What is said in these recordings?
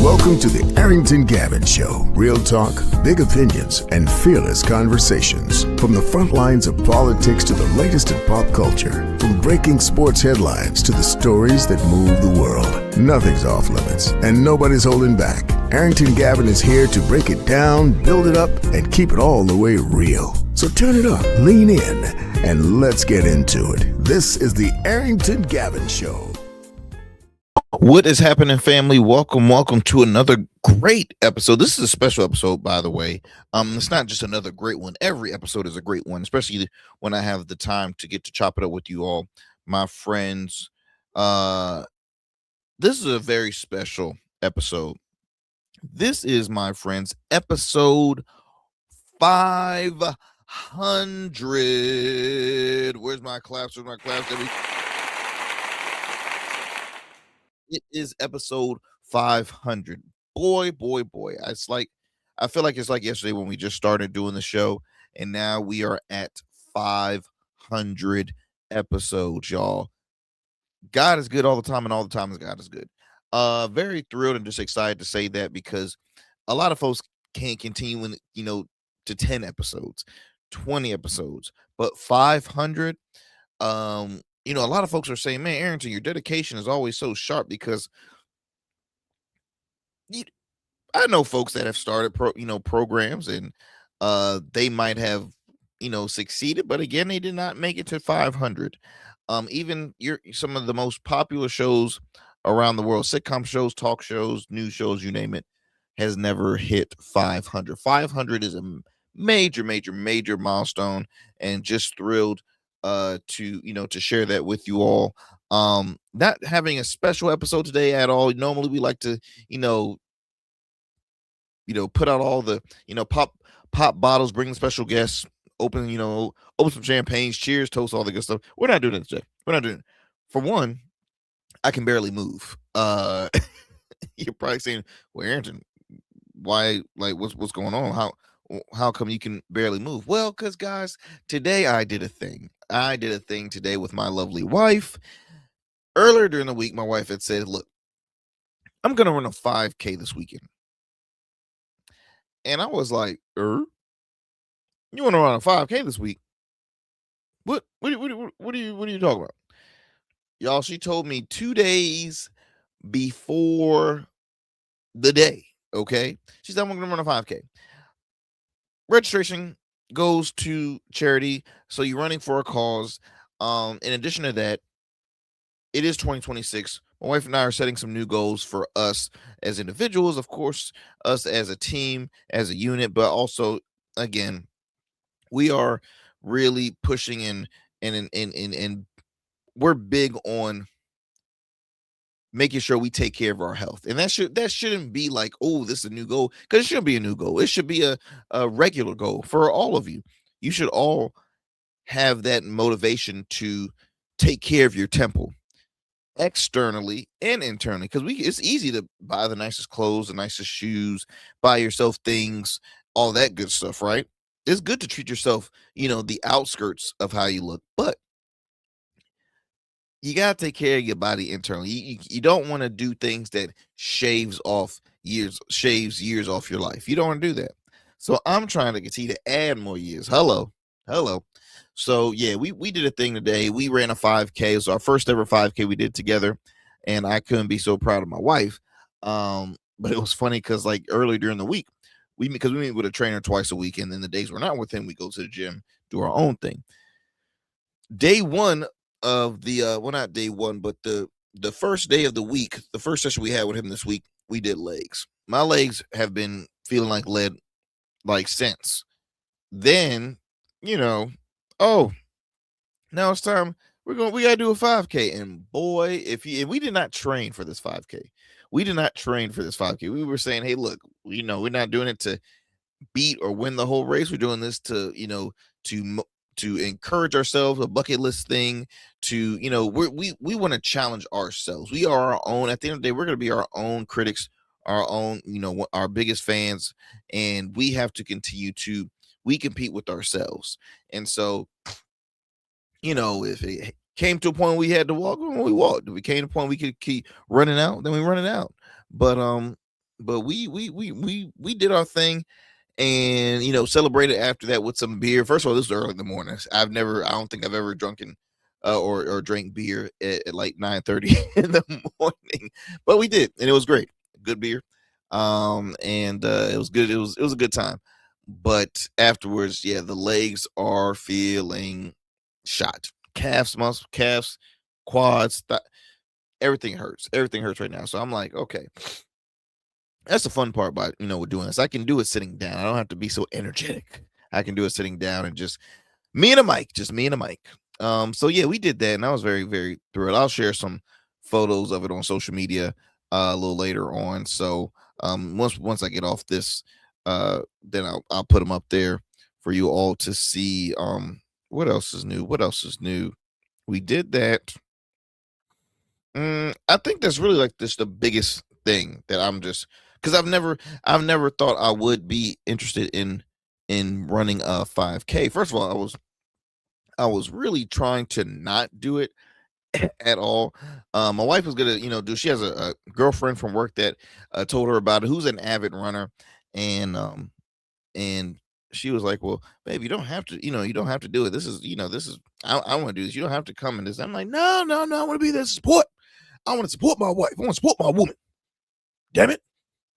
Welcome to the Arrington Gavin Show. Real talk, big opinions, and fearless conversations. From the front lines of politics to the latest in pop culture. From breaking sports headlines to the stories that move the world. Nothing's off limits, and nobody's holding back. Arrington Gavin is here to break it down, build it up, and keep it all the way real. So turn it up, lean in, and let's get into it. This is the Arrington Gavin Show. What is happening, family? Welcome to another great episode. This is a special episode, by the way. It's not just another great one. Every episode is a great one, especially when I have the time to get to chop it up with you all, my friends. This is a very special episode. This is, my friends, episode 500. Where's my claps? It is episode 500. Boy. I feel like it's like yesterday when we just started doing the show, and now we are at 500 episodes, y'all. God is good all the time, and all the time God is good. Very thrilled and just excited to say that, because a lot of folks can't continue to 10 episodes, 20 episodes, but 500. A lot of folks are saying, man, Arrington, your dedication is always so sharp, because I know folks that have started programs, and they might have succeeded, but again, they did not make it to 500. Even some of the most popular shows around the world, sitcom shows, talk shows, news shows, you name it, has never hit 500. 500 is a major milestone, and just thrilled to share that with you all. Not having a special episode today at all. Normally we like to put out all the pop bottles, bring special guests, open some champagnes, cheers, toast, all the good stuff. We're not doing it today. We're not doing it. For one, I can barely move. You're probably saying, well, Arrington, why, like, what's going on? How come you can barely move? Well, because guys, today I did a thing today with my lovely wife. Earlier during the week, my wife had said, look, I'm going to run a 5K this weekend. And I was like, you want to run a 5K this week? What are you talking about? Y'all, she told me 2 days before the day. Okay. She said, I'm going to run a 5K. Registration goes to charity, so you're running for a cause. In addition to that, it is 2026. My wife and I are setting some new goals for us as individuals, of course, us as a team, as a unit, but also, again, we are really pushing in, and we're big on making sure we take care of our health. And that shouldn't be like, oh, this is a new goal, because it shouldn't be a new goal. It should be a regular goal for all of you. You should all have that motivation to take care of your temple, externally and internally, because it's easy to buy the nicest clothes, the nicest shoes, buy yourself things, all that good stuff, right? It's good to treat yourself, the outskirts of how you look, but you got to take care of your body internally. You don't want to do things that shaves years off your life. You don't want to do that. So I'm trying to continue to add more years. Hello. So yeah, we did a thing today. We ran a 5K. It was our first ever 5K we did together, and I couldn't be so proud of my wife. But it was funny because, like, early during the week, we meet with a trainer twice a week, and then the days we're not with him, we go to the gym, do our own thing. Day one of the not day one, but the first day of the week, the first session we had with him this week, we did legs. My legs have been feeling like lead, like, since then. Oh, now it's time. We gotta do a 5K. And boy, if we did not train for this 5K. We We were saying, hey, look, we're not doing it to beat or win the whole race. We're doing this to encourage ourselves, a bucket list thing, to we want to challenge ourselves. We are our own. At the end of the day, we're going to be our own critics, our own our biggest fans, and we have to continue to compete with ourselves. And so if it came to a point we had to walk, we walked. If it came to a point we could keep running out, then we run it out. But but we did our thing, and celebrated after that with some beer. First of all, this was early in the morning. I don't think I've ever drunken or drank beer at like 9:30 in the morning, but we did, and it was great. Good beer, and it was good. It was a good time. But afterwards, yeah, the legs are feeling shot. Calves, muscle, calves, quads, everything hurts. Everything hurts right now. So I'm like, okay, that's the fun part about with doing this. I can do it sitting down. I don't have to be so energetic. I can do it sitting down and just me and a mic, just me and a mic. So yeah, we did that, and I was very, very thrilled. I'll share some photos of it on social media a little later on. So once I get off this, then I'll put them up there for you all to see. What else is new? What else is new? We did that. I think that's really like this the biggest thing that I'm just because I've never thought I would be interested in running a 5K. First of all, I was really trying to not do it at all. My wife was gonna, do. She has a girlfriend from work that told her about it, who's an avid runner, and she was like, "Well, babe, you don't have to, you don't have to do it. This is I want to do this. You don't have to come in this." I'm like, "No, no, no. I want to be there to support. I want to support my wife. I want to support my woman. Damn it."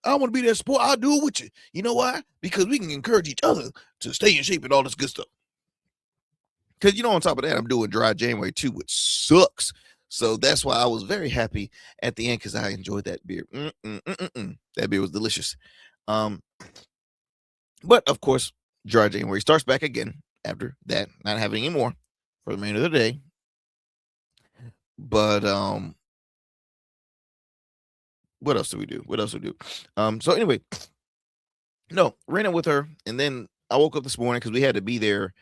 I want to be there to support. I'll do it with you. You know why? Because we can encourage each other to stay in shape and all this good stuff. Because on top of that, I'm doing dry January too, which sucks. So that's why I was very happy at the end because I enjoyed that beer. That beer was delicious. Um, but of course, dry January starts back again after that, not having any more for the remainder of the day. But what else do we do? What else do we do? So anyway, no, ran it with her, and then I woke up this morning because we had to be there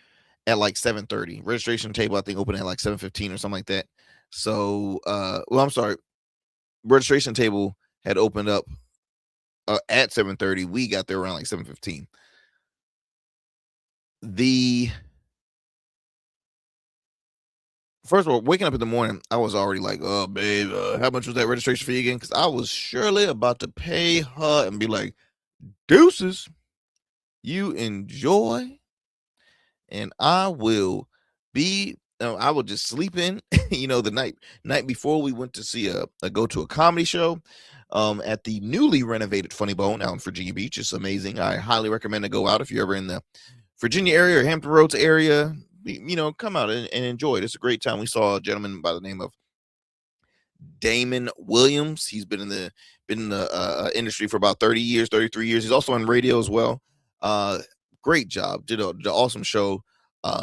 at like 7:30. Registration table, I think, opened at like 7:15 or something like that. So, well, I'm sorry, registration table had opened up at 7:30. We got there around like 7:15. The First of all, waking up in the morning, I was already like, "Oh, babe, how much was that registration fee again?" Because I was surely about to pay her and be like, "Deuces, you enjoy, and I will be." I will just sleep in. The night before we went to see a go to a comedy show, at the newly renovated Funny Bone out in Virginia Beach. It's amazing. I highly recommend to go out if you're ever in the Virginia area or Hampton Roads area. Come out and enjoy it. It's a great time. We saw a gentleman by the name of Damon Williams. He's been in the industry for about 30 years, 33 years. He's also on radio as well. Uh, Great job. Did an awesome show.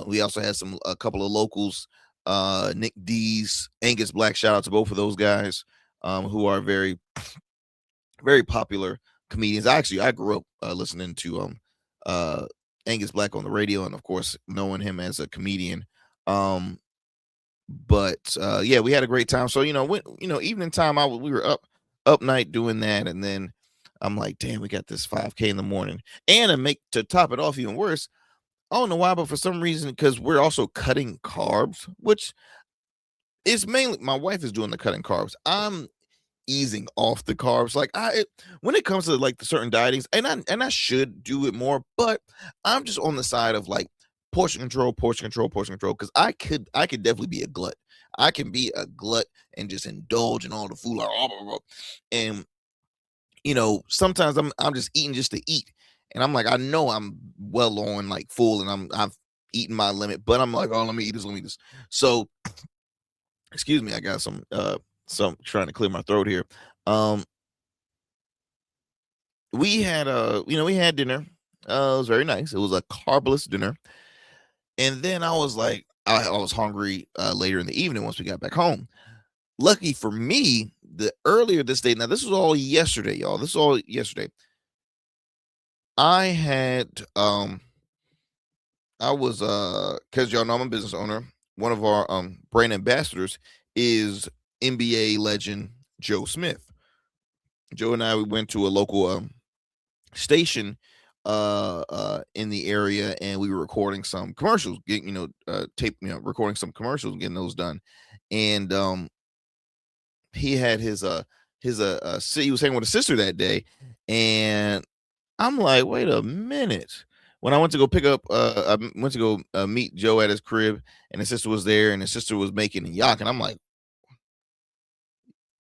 We also had a couple of locals, Nick D's, Angus Black. Shout out to both of those guys, who are very, very popular comedians. I grew up listening to uh, Angus Black on the radio, and of course knowing him as a comedian. Um, but yeah, we had a great time. So evening time, we were up night doing that, and then I'm like, damn, we got this 5K in the morning, and to top it off even worse. I don't know why, but for some reason, because we're also cutting carbs, which is mainly my wife is doing the cutting carbs. I'm easing off the carbs. Like when it comes to like the certain dietings, and I should do it more, but I'm just on the side of like portion control, portion control, portion control. Because I could definitely be a glut. I can be a glut and just indulge in all the food, like, blah, blah, blah. And sometimes I'm just eating just to eat, and I'm like, I know I'm well on like full, and I've eaten my limit, but I'm like, oh, let me eat this, let me eat this. So excuse me, I got some trying to clear my throat here. Um, we had dinner. It was very nice. It was a carbless dinner, and then I was like, I was hungry later in the evening once we got back home. Lucky for me, the earlier this day. Now this was all yesterday, y'all. This is all yesterday. I had I was because y'all know I'm a business owner. One of our brand ambassadors is NBA legend Joe Smith. Joe and I, we went to a local station in the area, and we were recording some commercials, getting tape, recording some commercials and getting those done. And he had he was hanging with his sister that day, And I'm like, wait a minute. When I went to go pick up, I went to go meet Joe at his crib, and his sister was there, and his sister was making a yak, and I'm like,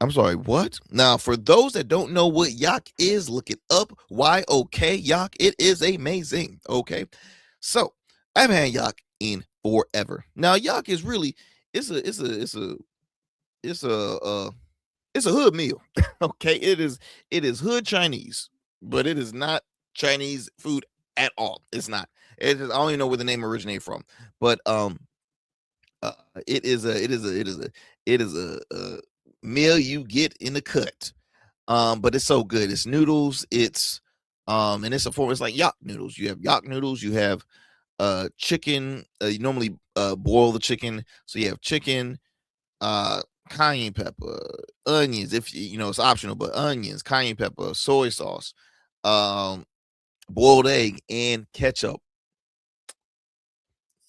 I'm sorry, what? Now, for those that don't know what yak is, look it up. YOK yak. It is amazing. Okay, so I've had yak in forever. Now, yak is really it's a it's a hood meal. Okay, it is hood Chinese, but it is not Chinese food at all. It's not. I don't even know where the name originated from, but uh, it is a meal you get in the cut. But it's so good. It's noodles. And it's a form. It's like yak noodles. You have yak noodles. You have chicken. You normally boil the chicken, so you have chicken, uh cayenne pepper, onions, if it's optional, but onions, cayenne pepper, soy sauce, um boiled egg, and ketchup.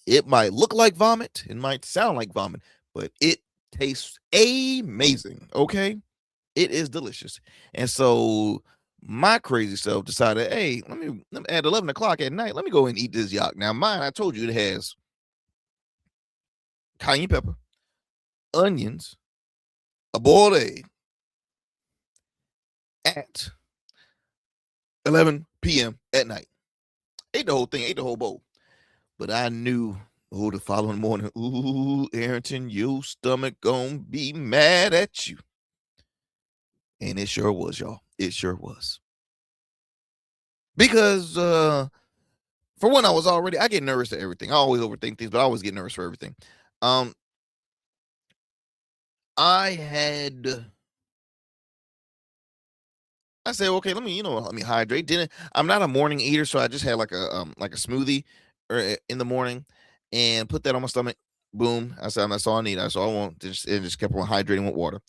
It might look like vomit, it might sound like vomit, but it tastes amazing. Okay, it is delicious. And so my crazy self decided, hey, let me at 11 o'clock at night, let me go and eat this yak. Now mine, I told you, it has cayenne pepper, onions, a boiled egg at 11 p.m. at night. Ate the whole thing, ate the whole bowl. But I knew, the following morning, ooh, Arrington, your stomach gonna be mad at you. And it sure was, y'all. It sure was. Because for one, I get nervous at everything. I always overthink things, but I always get nervous for everything. Um, I said, okay, let me hydrate. Didn't I'm not a morning eater, so I just had like a smoothie in the morning and put that on my stomach. Boom. I said, that's all I need. That's all I want. Just kept on hydrating with water.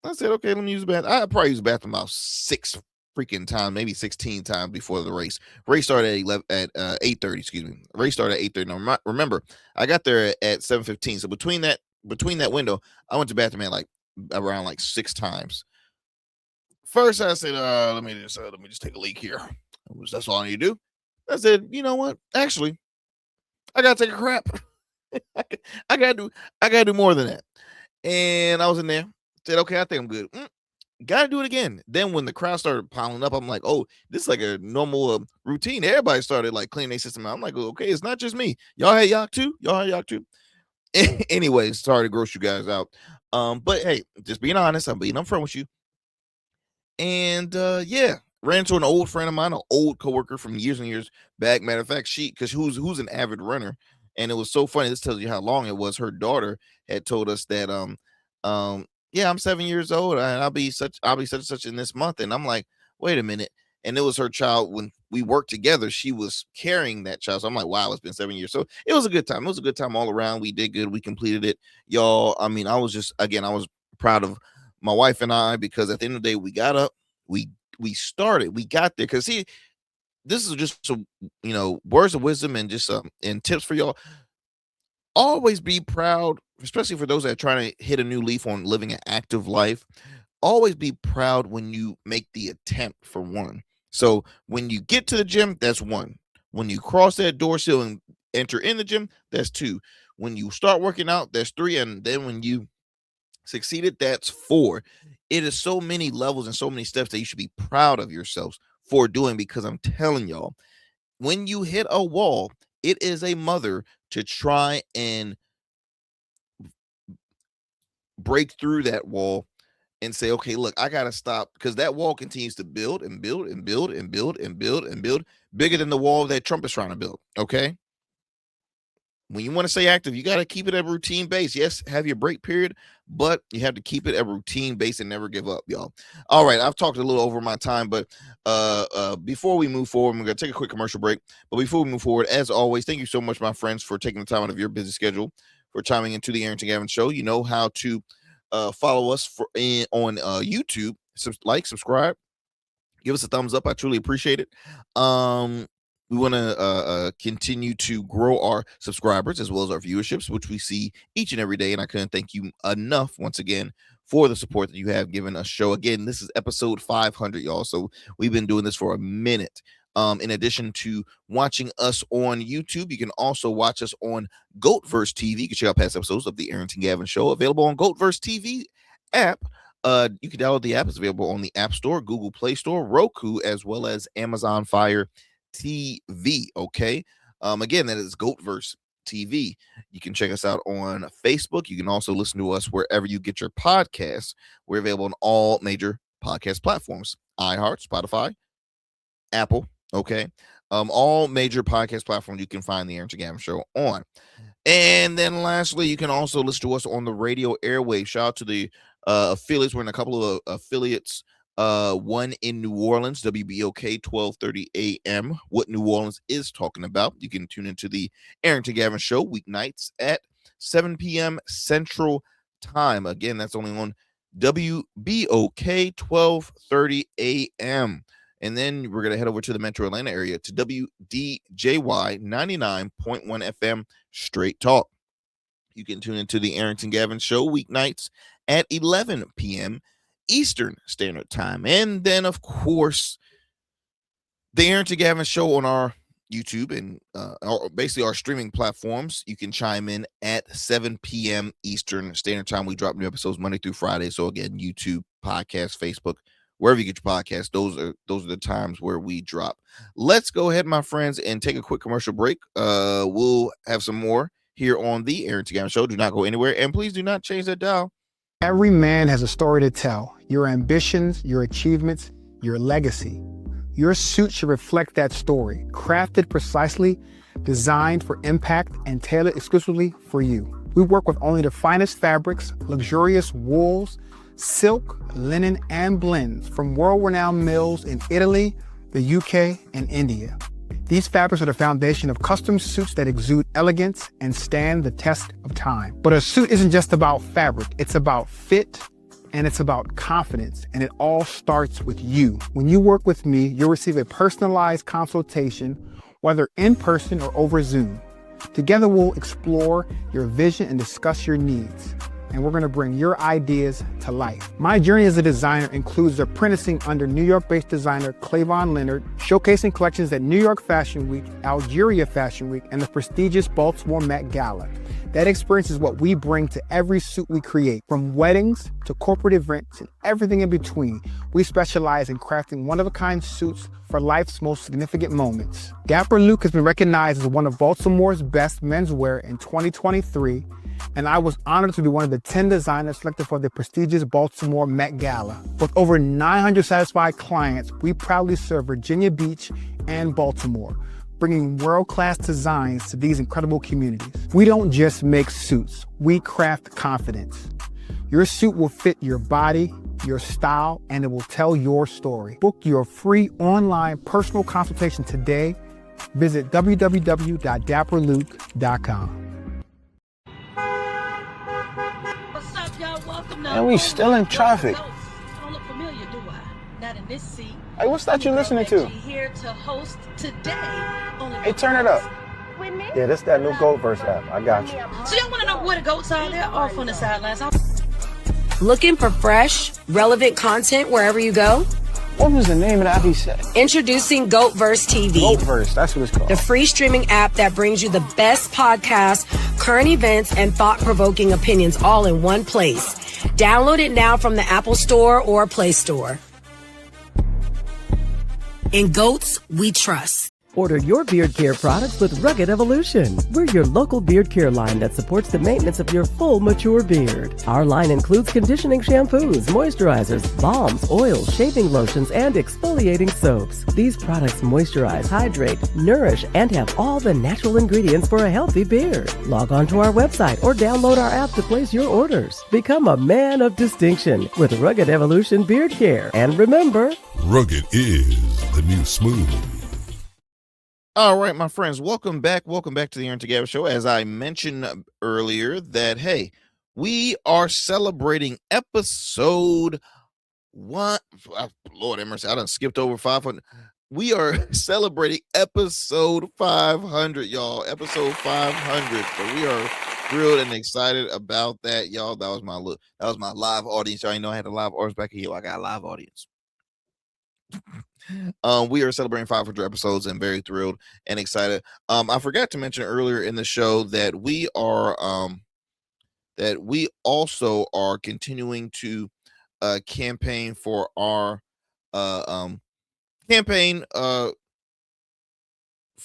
I said, okay, let me use the bathroom. I probably used the bathroom about 6 freaking times, maybe 16 times before the race. Race started at 8:30. Excuse me. Race started at 8:30. Now remember, I got there at 7:15. So between that window, I went to the bathroom at like around like 6 times. First, I said, let me just take a leak here. That's all I need to do. I said, you know what? Actually, I gotta take a crap. I, I gotta do I gotta do more than that. And I was in there. Said, okay, I think I'm good. Gotta do it again. Then when the crowd started piling up, I'm like, oh, this is like a normal routine. Everybody started like cleaning their system out. I'm like, okay, it's not just me. Y'all had yak too. Anyways, sorry to gross you guys out. But hey, just being honest, I'm being upfront with you. And yeah, ran into an old friend of mine, an old coworker from years and years back. Matter of fact, because who's an avid runner, and it was so funny. This tells you how long it was. Her daughter had told us that yeah, I'm 7 years old and I'll be such in this month. And I'm like, wait a minute. And it was her child when we worked together. She was carrying that child. So I'm like, wow, it's been 7 years. So it was a good time. It was a good time all around. We did good. We completed it, y'all. I mean, I was proud of my wife and I, because at the end of the day, we got up, we started, we got there. Because see, this is just some words of wisdom and just and tips for y'all. Always be proud, especially for those that are trying to hit a new leaf on living an active life. Always be proud when you make the attempt, for one. So when you get to the gym, that's one. When you cross that door sill and enter in the gym, that's two. When you start working out, that's three. And then when you succeeded, that's four. It is so many levels and so many steps that you should be proud of yourselves for doing, because I'm telling y'all, when you hit a wall, it is a mother to try and break through that wall and say, okay, look, I gotta stop, because that wall continues to build and build and build and build and build and build, bigger than the wall that Trump is trying to build. Okay, when you want to stay active, you got to keep it at a routine base. Yes, have your break period, but you have to keep it at a routine base and never give up, y'all. All right, I've talked a little over my time, but before we move forward, I'm going to take a quick commercial break. But before we move forward, as always, thank you so much, my friends, for taking the time out of your busy schedule for chiming into the Arrington Gavin Show. You know how to follow us on YouTube. Subscribe, give us a thumbs up. I truly appreciate it. We want to continue to grow our subscribers as well as our viewerships, which we see each and every day. And I couldn't thank you enough once again for the support that you have given us show. Again, this is episode 500, y'all. So we've been doing this for a minute. In addition to watching us on YouTube, you can also watch us on Goatverse TV. You can check out past episodes of the Arrington Gavin Show, available on Goatverse TV app. You can download the app. It's available on the App Store, Google Play Store, Roku, as well as Amazon Fire TV. Okay. Again, that is Goatverse TV. You can check us out on Facebook. You can also listen to us wherever you get your podcasts. We're available on all major podcast platforms: iHeart, Spotify, Apple. Okay. All major podcast platforms you can find the Arrington Gavin Show on. And then lastly, you can also listen to us on the radio airwave. Shout out to the affiliates. We're in a couple of affiliates. One in New Orleans, WBOK 1230 AM. What New Orleans is talking about. You can tune into the Arrington Gavin Show weeknights at 7 p.m. Central Time. Again, that's only on WBOK 1230 AM. And then we're going to head over to the Metro Atlanta area to WDJY 99.1 FM Straight Talk. You can tune into the Arrington Gavin Show weeknights at 11 p.m. Eastern Standard Time. And then, of course, the Arrington Gavin Show on our YouTube and basically our streaming platforms. You can chime in at 7 p.m. Eastern Standard Time. We drop new episodes Monday through Friday. So again, YouTube, podcast, Facebook, wherever you get your podcast, those are the times where we drop. Let's go ahead, my friends, and take a quick commercial break. We'll have some more here on the Arrington Gavin Show. Do not go anywhere, and please do not change that dial. Every man has a story to tell. Your ambitions, your achievements, your legacy. Your suit should reflect that story, crafted precisely, designed for impact, and tailored exclusively for you. We work with only the finest fabrics, luxurious wools, silk, linen, and blends from world-renowned mills in Italy, the UK, and India. These fabrics are the foundation of custom suits that exude elegance and stand the test of time. But a suit isn't just about fabric, it's about fit, and it's about confidence, and it all starts with you. When you work with me, you'll receive a personalized consultation, whether in person or over Zoom. Together, we'll explore your vision and discuss your needs. And we're gonna bring your ideas to life. My journey as a designer includes apprenticing under New York-based designer Clavon Leonard, showcasing collections at New York Fashion Week, Algeria Fashion Week, and the prestigious Baltimore Met Gala. That experience is what we bring to every suit we create, from weddings to corporate events and everything in between. We specialize in crafting one-of-a-kind suits for life's most significant moments. Dapper Luke has been recognized as one of Baltimore's best menswear in 2023, and I was honored to be one of the 10 designers selected for the prestigious Baltimore Met Gala. With over 900 satisfied clients, we proudly serve Virginia Beach and Baltimore, bringing world-class designs to these incredible communities. We don't just make suits, we craft confidence. Your suit will fit your body, your style, and it will tell your story. Book your free online personal consultation today. Visit www.dapperluke.com. What's up, y'all? Welcome to. And we still in traffic. I don't look familiar, do I? Not in this seat. Hey, what's that you listening to? Here to host today. Hey, turn it up. With me? Yeah, this that new Goatverse app. I got you. So y'all want to know where the goats are? They're off on the sidelines. Looking for fresh, relevant content wherever you go? What was the name of that he said? Introducing Goatverse TV. Goatverse, that's what it's called. The free streaming app that brings you the best podcasts, current events, and thought-provoking opinions all in one place. Download it now from the Apple Store or Play Store. In Goats, we trust. Order your beard care products with Rugged Evolution. We're your local beard care line that supports the maintenance of your full, mature beard. Our line includes conditioning shampoos, moisturizers, balms, oils, shaving lotions, and exfoliating soaps. These products moisturize, hydrate, nourish, and have all the natural ingredients for a healty beard. Log on to our website or download our app to place your orders. Become a man of distinction with Rugged Evolution Beard Care. And remember, Rugged is the new smooth. All right, my friends, welcome back. Welcome back to the Arrington Gavin Show. As I mentioned earlier that, hey, we are celebrating episode one. Lord have mercy, I done skipped over 500. We are celebrating episode 500, y'all. Episode 500. So we are thrilled and excited about that, y'all. That was my live audience. Y'all know I had a live audience back here. I got a live audience. We are celebrating 500 episodes and very thrilled and excited. I forgot to mention earlier in the show that we also are continuing to campaign for our campaign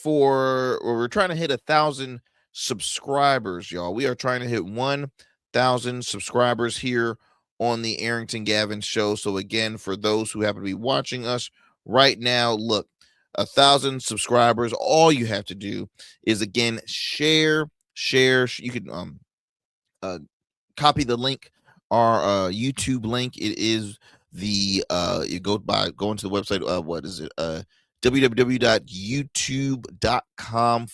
we're trying to hit 1,000 subscribers, y'all. We are trying to hit 1,000 subscribers here on the Arrington Gavin show. So again, for those who happen to be watching us right now, look, 1,000 subscribers. All you have to do is again share. You can copy the link, our YouTube link. It is the you going to the website. What is it? www.youtube.com/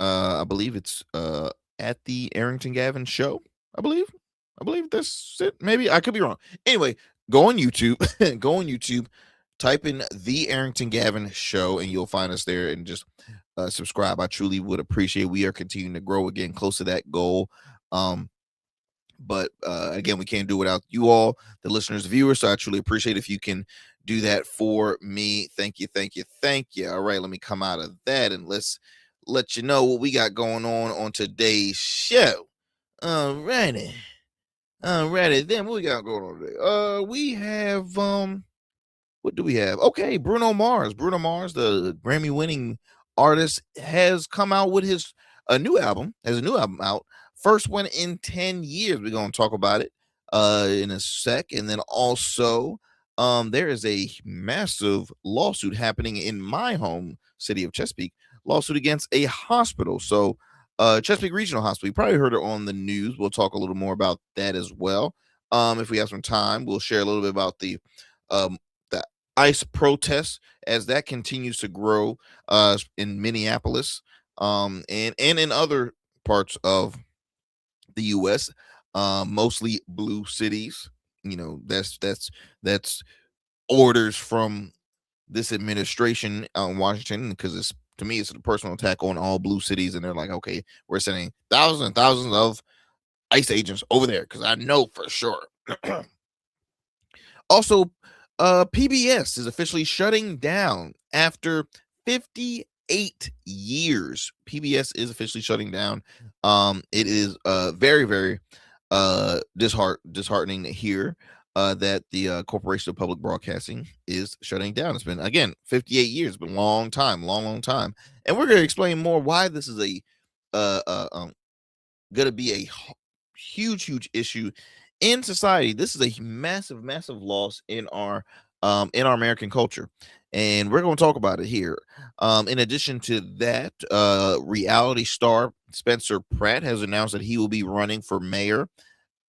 I believe it's at the Arrington Gavin show. I believe that's it. Maybe I could be wrong. Anyway, go on YouTube, type in the Arrington Gavin show, and you'll find us there, and just subscribe. I truly would appreciate. We are continuing to grow again, close to that goal. But again, we can't do without you all, the listeners, the viewers. So I truly appreciate if you can do that for me. Thank you. All right, let me come out of that and let's let you know what we got going on today's show. Alrighty. Then what we got going on today? We have what do we have? Okay, Bruno Mars, the Grammy-winning artist, has come out with a new album out. First one in 10 years. We're going to talk about it in a sec. And then also, there is a massive lawsuit happening in my home city of Chesapeake, lawsuit against a hospital. So Chesapeake Regional Hospital, you probably heard it on the news. We'll talk a little more about that as well. If we have some time, we'll share a little bit about the ICE protests as that continues to grow in Minneapolis and in other parts of the U.S., mostly blue cities. You know, that's orders from this administration in Washington, because to me it's a personal attack on all blue cities, and they're like, okay, we're sending thousands and thousands of ICE agents over there because I know for sure. Also, PBS is officially shutting down after 58 years. PBS is officially shutting down. It is very, very disheartening to hear that the Corporation of Public Broadcasting is shutting down. It's been, again, 58 years. It's been a long time. And we're going to explain more why this is going to be a huge issue in society. This is a massive loss in our American culture, and we're going to talk about it here. In addition to that, reality star Spencer Pratt has announced that he will be running for mayor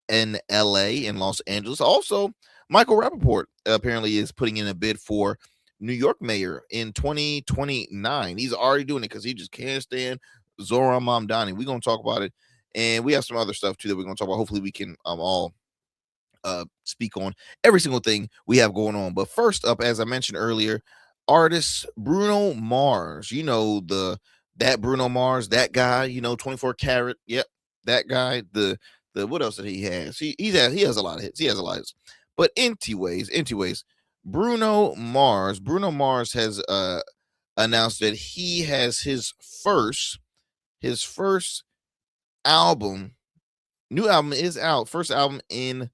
in LA, in Los Angeles. Also, Michael Rappaport apparently is putting in a bid for New York mayor in 2029. He's already doing it because he just can't stand Zohran Mamdani. We're going to talk about it, and we have some other stuff too that we're going to talk about. Hopefully we can all speak on every single thing we have going on. But first up, as I mentioned earlier, artist Bruno Mars. You know, that Bruno Mars, that guy, 24 karat. Yep, that guy. The what else that he has? He has a lot of hits. But anyways, Bruno Mars has announced that he has his first album. New album is out. First album in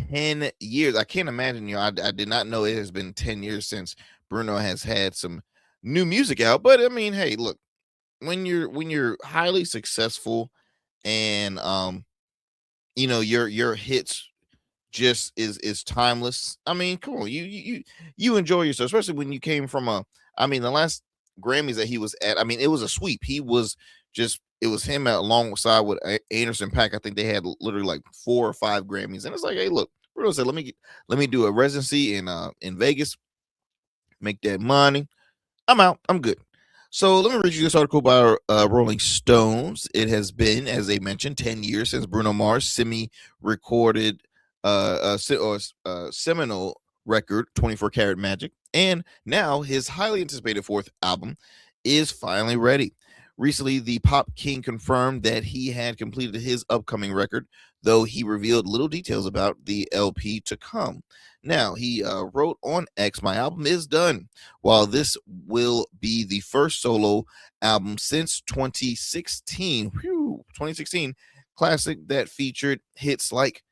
10 years. I can't imagine, I did not know it has been 10 years since Bruno has had some new music out. But I mean, hey, look, when you're highly successful and your hits just is timeless. I mean, come on, you enjoy yourself, especially when you came from the last Grammys that he was at. I mean, it was a sweep. It was him alongside with Anderson .Paak. I think they had literally like 4 or 5 Grammys, and it's like, hey, look, Bruno said, let me do a residency in Vegas, make that money. I'm out. I'm good. So let me read you this article by Rolling Stones. It has been, as they mentioned, 10 years since Bruno Mars semi-recorded seminal record 24 Karat Magic, and now his highly anticipated 4th album is finally ready. Recently, the pop king confirmed that he had completed his upcoming record, though he revealed little details about the LP to come. Now, he wrote on X, "My album is done. While this will be the first solo album since 2016, 2016 classic that featured hits like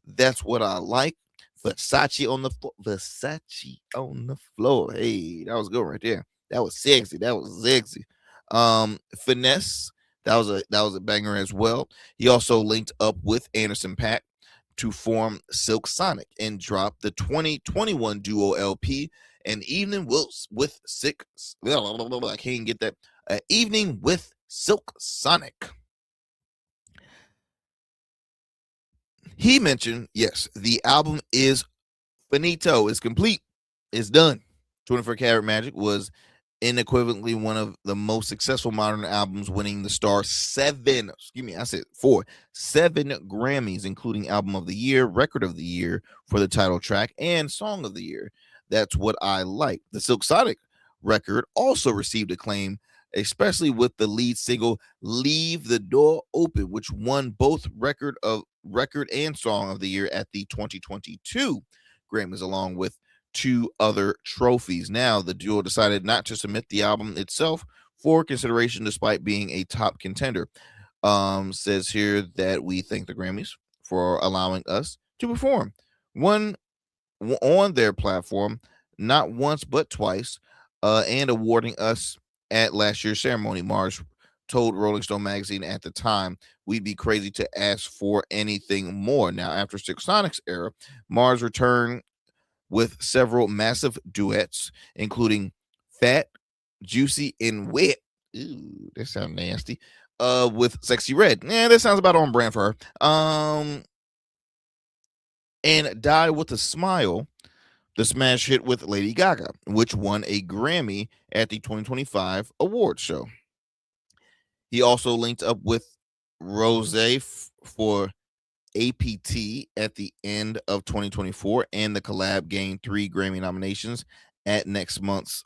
That's What I Like, Versace on the floor, Versace on the floor." Hey, that was good right there. That was sexy. That was sexy. Finesse, that was a banger as well. He also linked up with Anderson .Paak to form Silk Sonic and drop the 2021 duo LP, An Evening with Sick. I can't get that. Evening with Silk Sonic. He mentioned, yes, the album is finito, it's complete, it's done. 24 Karat Magic was unequivocally one of the most successful modern albums, winning the star seven Grammys, including Album of the Year, Record of the Year for the title track, and Song of the Year. That's What I Like. The Silk Sonic record also received acclaim, especially with the lead single "Leave the Door Open," which won both record and Song of the Year at the 2022 Grammys, along with 2 other trophies. Now, the duo decided not to submit the album itself for consideration, despite being a top contender. Says here that we thank the Grammys for allowing us to perform one on their platform, not once but twice, and awarding us at last year's ceremony. Mars told Rolling Stone magazine at the time, "We'd be crazy to ask for anything more." Now, after Silk Sonic's era, Mars returned with several massive duets, including Fat, Juicy, and Wet. Ooh, that sounds nasty. With Sexy Red. That sounds about on brand for her. And Die with a Smile, the smash hit with Lady Gaga, which won a Grammy at the 2025 awards show. He also linked up with Rosé for APT at the end of 2024, and the collab gained 3 Grammy nominations at next month's,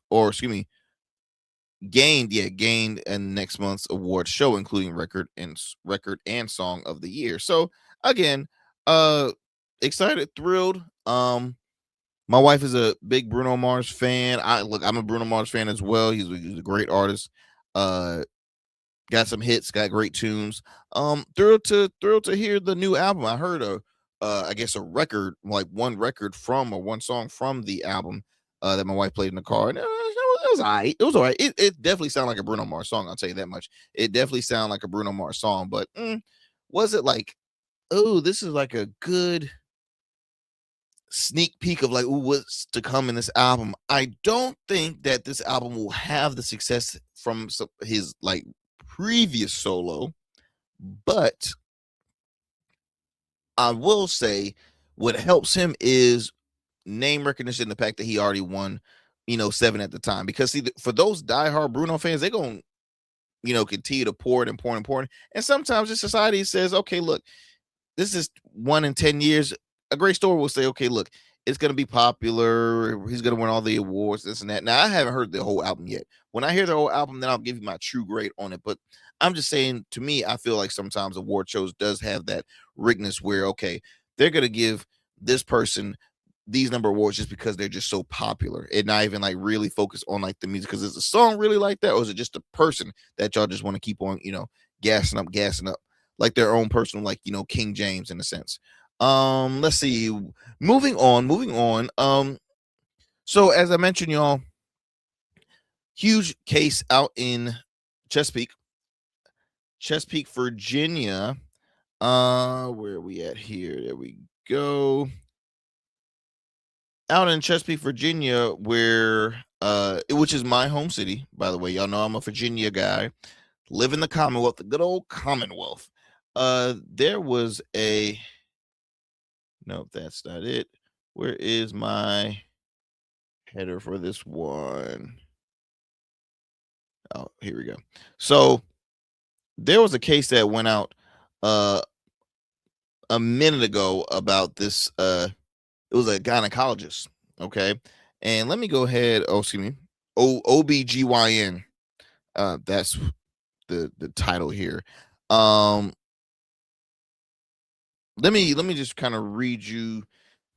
gained in next month's award show, including record and Song of the Year. So again, excited, thrilled. My wife is a big Bruno Mars fan. I'm a Bruno Mars fan as well. He's a great artist. Got some hits, got great tunes. Thrilled to hear the new album. I heard I guess a record, like one song from the album that my wife played in the car, and it was all right. It was all right. It definitely sounded like a Bruno Mars song. I'll tell you that much. It definitely sounded like a Bruno Mars song, but was it like, oh, this is like a good sneak peek of like, ooh, what's to come in this album? I don't think that this album will have the success from his like previous solo, but I will say what helps him is name recognition, the fact that he already won 7 at the time. Because see, for those diehard Bruno fans, they're gonna continue to pour it, and sometimes the society says, okay, look, this is 1 in 10 years. A great store will say, okay, look, it's going to be popular, he's going to win all the awards, this and that. Now, I haven't heard the whole album yet. When I hear the whole album, then I'll give you my true grade on it. But I'm just saying, to me, I feel like sometimes award shows does have that rigness where, okay, they're going to give this person these number of awards just because they're just so popular, and not even like really focus on like the music. Because is the song really like that, or is it just a person that y'all just want to keep on gassing up like their own personal, like King James in a sense. Let's see, moving on. So as I mentioned, y'all, huge case out in Chesapeake, Virginia. Where are we at here? There we go. Out in Chesapeake, Virginia, where which is my home city, by the way. Y'all know I'm a Virginia guy. Live in the Commonwealth, the good old Commonwealth. There was a Nope, that's not it. Where is my header for this one? Oh, here we go. So there was a case that went out a minute ago about this. It was a gynecologist. Okay. And let me go ahead. OBGYN. That's the title here. Let me just kind of read you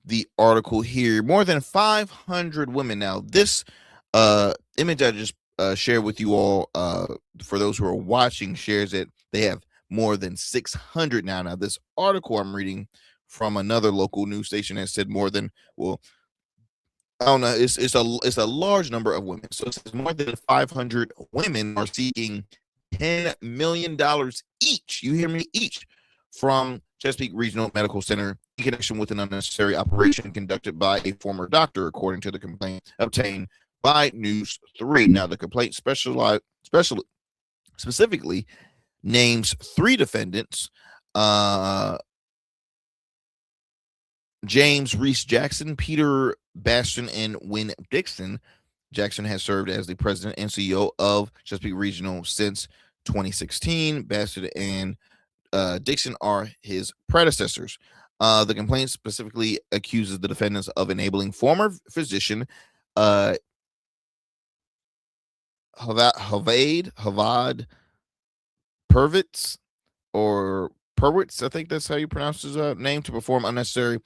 the article here. More than 500 women. Now, this image I just shared with you all, for those who are watching, shares that they have more than 600 now. Now, this article I'm reading from another local news station has said more than, well, I don't know. It's a large number of women. So it says more than 500 women are seeking $10 million each. You hear me? Each from Chesapeake Regional Medical Center in connection with an unnecessary operation conducted by a former doctor, according to the complaint obtained by News 3. Now, the complaint specifically names 3 defendants: James Reese Jackson, Peter Bastion, and Wynn Dixon. Jackson has served as the president and CEO of Chesapeake Regional since 2016. Bastion and Dixon are his predecessors. The complaint specifically accuses the defendants of enabling former physician Havad Pervitz, I think that's how you pronounce his name, to perform unnecessary,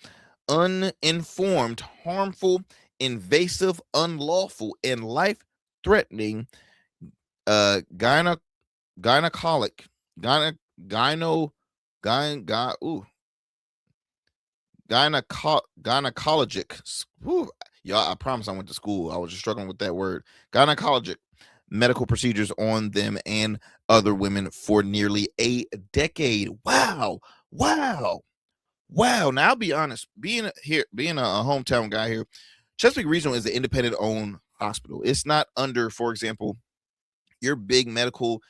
uninformed, harmful, invasive, unlawful, and life-threatening gynecologic y'all, I promise I went to school. I was just struggling with that word. Gynecologic medical procedures on them and other women for nearly a decade. Wow. Now, I'll be honest, being a hometown guy here, Chesapeake Regional is an independent owned hospital. It's not under, for example, your big medical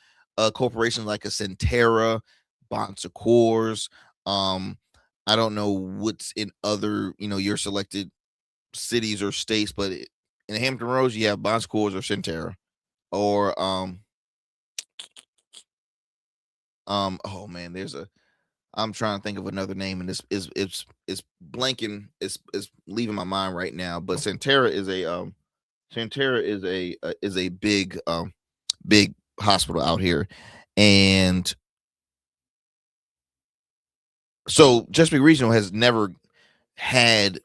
corporations like a Ventura, Bon Secours. I don't know what's in other, your selected cities or states, but in Hampton Roads, you have Bon Secours or Ventura, or oh man, I'm trying to think of another name, and it's blanking, it's leaving my mind right now. But Ventura is a big big hospital out here, and so Chesapeake Regional has never had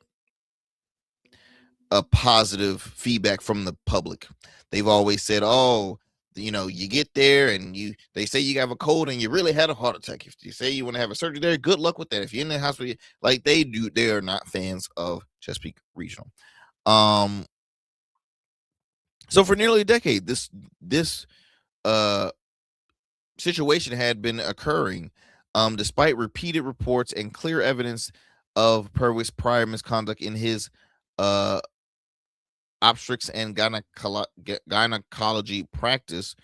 a positive feedback from the public. They've always said, "Oh, you get there and they say you have a cold and you really had a heart attack. If you say you want to have a surgery there, good luck with that. If you're in the hospital," like they are not fans of Chesapeake Regional. So for nearly a decade, this situation had been occurring, despite repeated reports and clear evidence of Purvis' prior misconduct in his obstetrics and gynecology practice.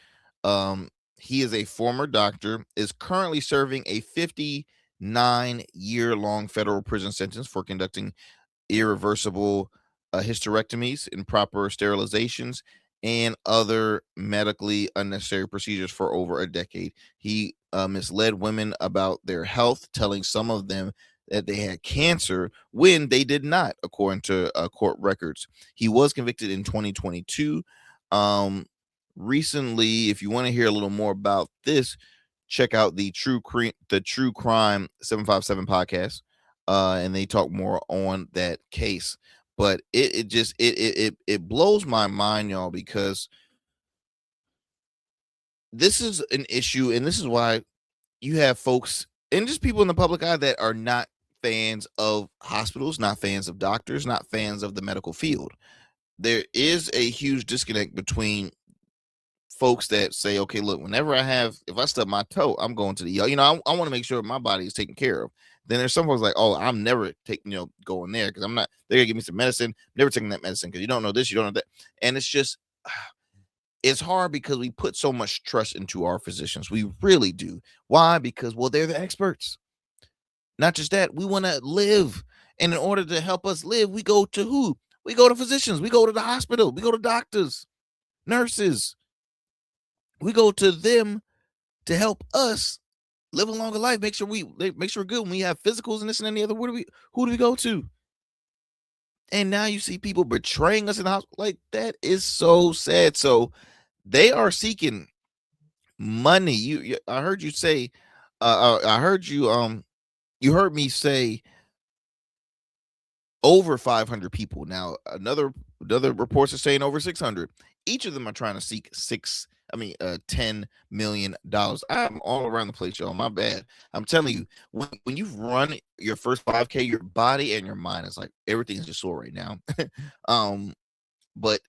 He is a former doctor, is currently serving a 59-year-long federal prison sentence for conducting irreversible hysterectomies, improper sterilizations, and other medically unnecessary procedures for over a decade. He misled women about their health, telling some of them that they had cancer when they did not, according to court records. He was convicted in 2022. Recently, if you want to hear a little more about this, check out the True Crime 757 podcast, and they talk more on that case. But it blows my mind, y'all, because this is an issue, and this is why you have folks and just people in the public eye that are not fans of hospitals, not fans of doctors, not fans of the medical field. There is a huge disconnect between folks that say, okay, look, if I stub my toe, I'm going to the, I want to make sure my body is taken care of. Then there's some folks like, oh, I'm never taking, going there because they're gonna give me some medicine, never taking that medicine because you don't know this, you don't know that. And it's just, it's hard because we put so much trust into our physicians. We really do. Why? Because, well, they're the experts. Not just that, we want to live. And in order to help us live, we go to who? We go to physicians. We go to the hospital. We go to doctors, nurses. We go to them to help us live a longer life. Make sure we're good when we have physicals and this and any other. Who do we go to? And now you see people betraying us in the hospital. Like, that is so sad. So they are seeking money. I heard you say, I heard you, you heard me say over 500 people. Now, another reports are saying over 600. Each of them are trying to seek $10 million. I'm all around the place, y'all. My bad. I'm telling you, when you've run your first 5K, your body and your mind is like everything's just sore right now. But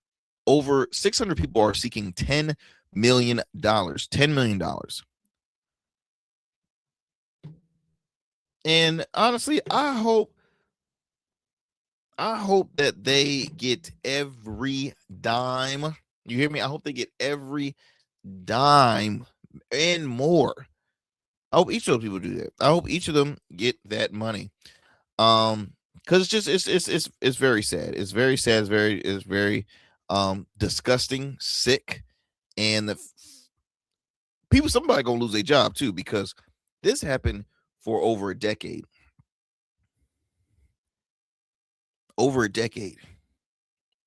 over 600 people are seeking $10 million. $10 million. And honestly, I hope that they get every dime. You hear me? I hope they get every dime and more. I hope each of those people do that. I hope each of them get that money. Because it's very sad. It's very sad. It's very disgusting, sick, and somebody gonna lose their job too, because this happened for over a decade.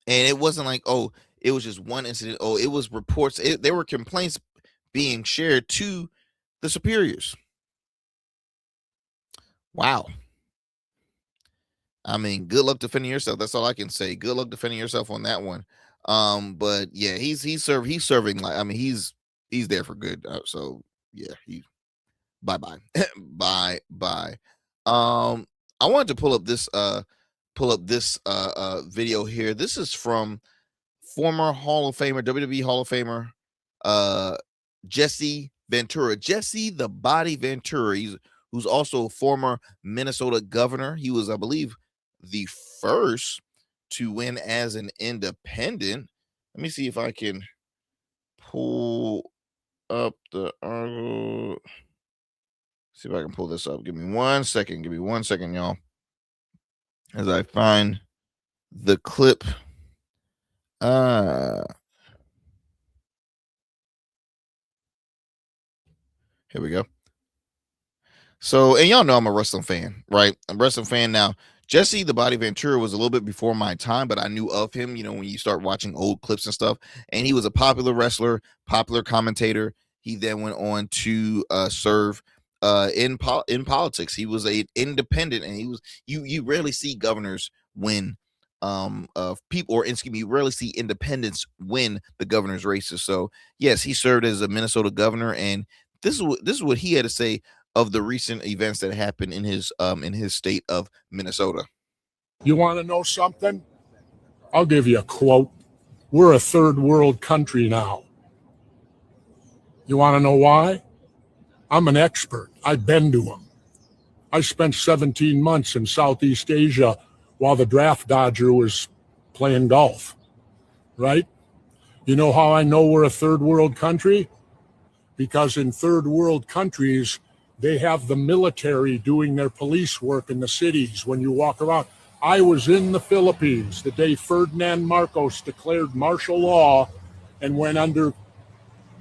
And it wasn't like, oh, it was just one incident. Oh, it was reports. There were complaints being shared to the superiors. Wow. I mean, good luck defending yourself. That's all I can say. Good luck defending yourself on that one. But yeah, he's serving, like, I mean, he's there for good. So yeah, bye bye. I wanted to pull up this video here. This is from former Hall of Famer, WWE Hall of Famer, Jesse Ventura, Jesse the Body Ventura. Who's also a former Minnesota governor. He was, I believe, the first to win as an independent. Let me see if I can pull up the article. See if I can pull this up. Give me 1 second. Give me 1 second, y'all, as I find the clip. Here we go. So, and y'all know I'm a wrestling fan, right? I'm a wrestling fan. Now, Jesse the Body Ventura was a little bit before my time, but I knew of him, when you start watching old clips and stuff. And he was a popular wrestler, popular commentator. He then went on to serve in politics. He was an independent, and he was you rarely see governors win you rarely see independents win the governor's races. So yes, he served as a Minnesota governor, and this is what he had to say of the recent events that happened in his state of Minnesota. You want to know something? I'll give you a quote. We're a third world country now. You want to know why? I'm an expert. I've been to them. I spent 17 months in Southeast Asia while the draft dodger was playing golf, right? You know how I know we're a third world country? Because in third world countries, they have the military doing their police work in the cities when you walk around. I was in the Philippines the day Ferdinand Marcos declared martial law and went under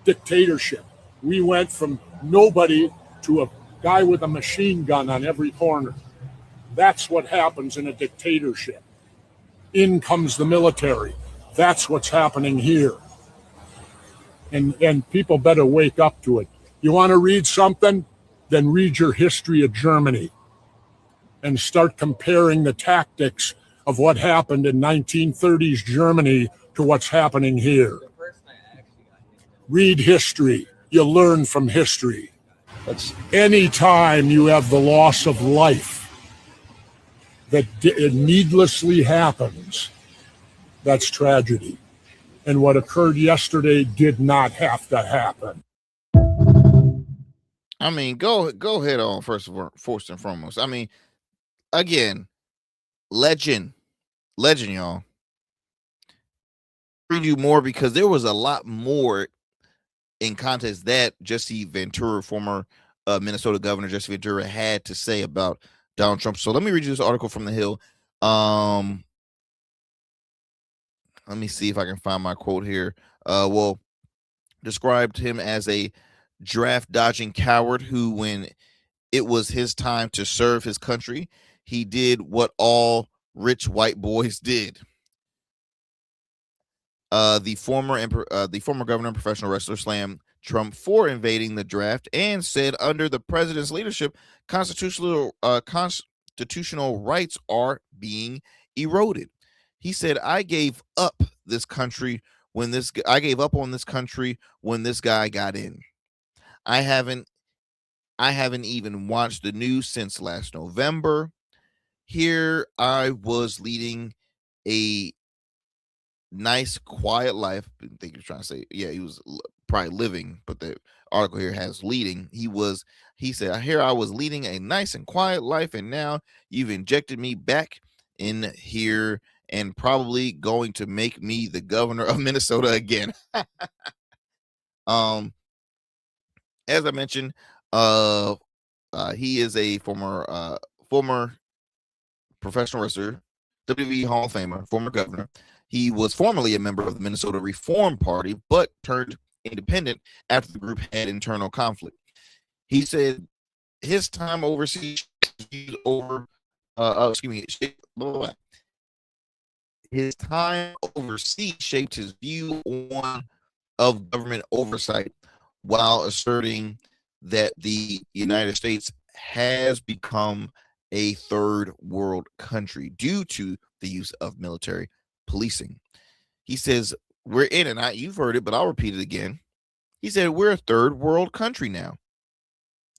dictatorship. We went from nobody to a guy with a machine gun on every corner. That's what happens in a dictatorship. In comes the military. That's what's happening here. And people better wake up to it. You want to read something? Then read your history of Germany and start comparing the tactics of what happened in 1930s Germany to what's happening here. Read history. You learn from history. Anytime you have the loss of life that needlessly happens, that's tragedy. And what occurred yesterday did not have to happen. I mean, go ahead on first and foremost. I mean, again, legend, y'all. Read you more because there was a lot more in context that Jesse Ventura, former Minnesota governor Jesse Ventura, had to say about Donald Trump. So let me read you this article from The Hill. Let me see if I can find my quote here. Described him as a draft dodging coward who, when it was his time to serve his country, he did what all rich white boys did. The former governor and professional wrestler slammed Trump for invading the draft and said under the president's leadership, constitutional rights are being eroded. He said, I gave up on this country when this guy got in. I haven't even watched the news since last November. Here I was leading a nice, quiet life. I think you're trying to say, yeah, he was probably living, but the article here has leading. He said, here I was leading a nice and quiet life, and now you've injected me back in here and probably going to make me the governor of Minnesota again. As I mentioned, he is a former professional wrestler, WWE Hall of Famer, former governor. He was formerly a member of the Minnesota Reform Party, but turned independent after the group had internal conflict. He said his time overseas his time overseas shaped his view of government oversight, while asserting that the United States has become a third world country due to the use of military policing. He says, we're in it. You've heard it, but I'll repeat it again. He said, we're a third world country now.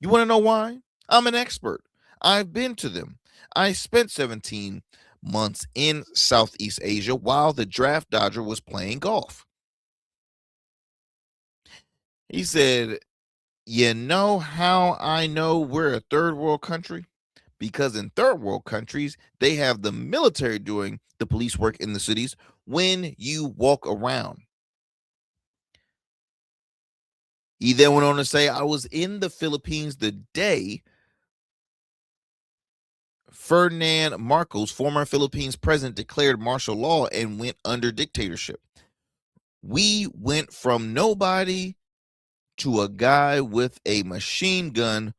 You want to know why? I'm an expert. I've been to them. I spent 17 months in Southeast Asia while the draft dodger was playing golf. He said, you know how I know we're a third world country? Because in third world countries, they have the military doing the police work in the cities when you walk around. He then went on to say, I was in the Philippines the day Ferdinand Marcos, former Philippines president, declared martial law and went under dictatorship. We went from nobody to a guy with a machine gun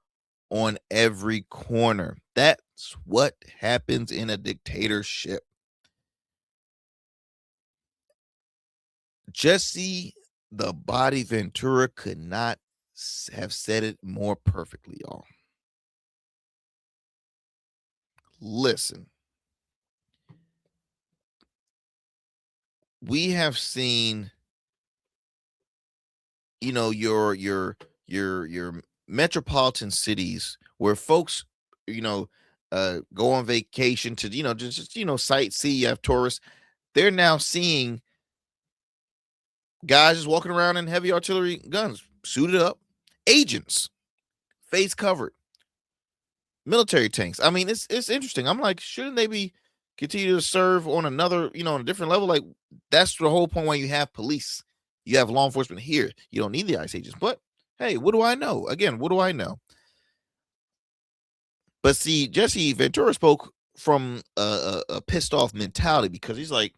on every corner. That's what happens in a dictatorship. Jesse the Body Ventura could not have said it more perfectly, y'all. Listen, we have seen, your metropolitan cities where folks, go on vacation to, just sightsee. You have tourists. They're now seeing guys just walking around in heavy artillery guns, suited up, agents, face covered, military tanks. I mean, it's interesting. I'm like, shouldn't they be continue to serve on another, on a different level? Like, that's the whole point why you have police. You have law enforcement here. You don't need the ICE agents. But hey, what do I know? Again, what do I know? But see, Jesse Ventura spoke from a pissed off mentality, because he's like,